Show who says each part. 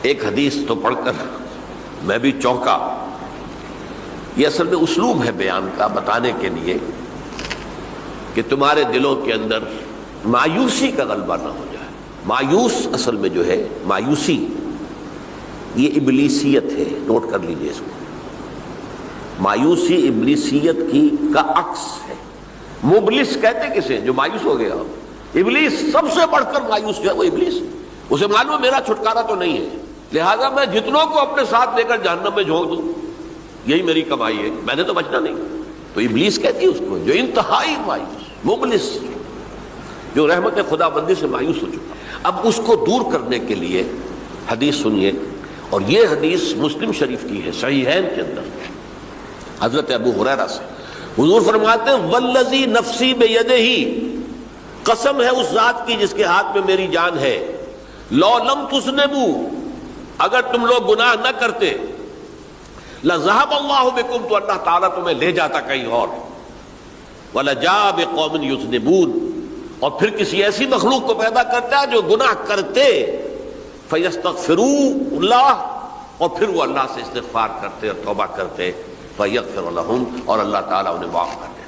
Speaker 1: ایک حدیث تو پڑھ کر میں بھی چونکا. یہ اصل میں اسلوب ہے بیان کا، بتانے کے لیے کہ تمہارے دلوں کے اندر مایوسی کا غلبہ نہ ہو جائے. مایوس اصل میں جو ہے مایوسی یہ ابلیسیت ہے، نوٹ کر لیجئے اس کو. مایوسی ابلیسیت کا عکس ہے. مبلس کہتے کسے؟ جو مایوس ہو گیا. ابلیس سب سے بڑھ کر مایوس جو ہے وہ ابلیس. اسے معلوم میرا چھٹکارا تو نہیں ہے، لہذا میں جتنوں کو اپنے ساتھ لے کر جہنم میں جھونک دوں یہی میری کمائی ہے، میں نے تو بچنا نہیں. تو ابلیس کہتی ہے اس کو جو انتہائی مایوس، مبلس، جو رحمت خدا بندی سے مایوس ہو چکا. اب اس کو دور کرنے کے لیے حدیث سنیے، اور یہ حدیث مسلم شریف کی ہے صحیحین کے اندر حضرت ابو ہریرہ سے. حضور فرماتے ہیں والذی نفسی بیدہ، قسم ہے اس ذات کی جس کے ہاتھ میں میری جان ہے، لو لم تذنبوا، اگر تم لوگ گناہ نہ کرتے، لذهب اللہ بکم، تو اللہ تعالیٰ تمہیں لے جاتا کہیں اور، ولجاء بقوم یذنبون، اور پھر کسی ایسی مخلوق کو پیدا کرتا جو گناہ کرتے، فیستغفروا اللہ، اور پھر وہ اللہ سے استغفار کرتے اور توبہ کرتے، فیغفر لہم، اور اللہ تعالیٰ انہیں معاف کرتے.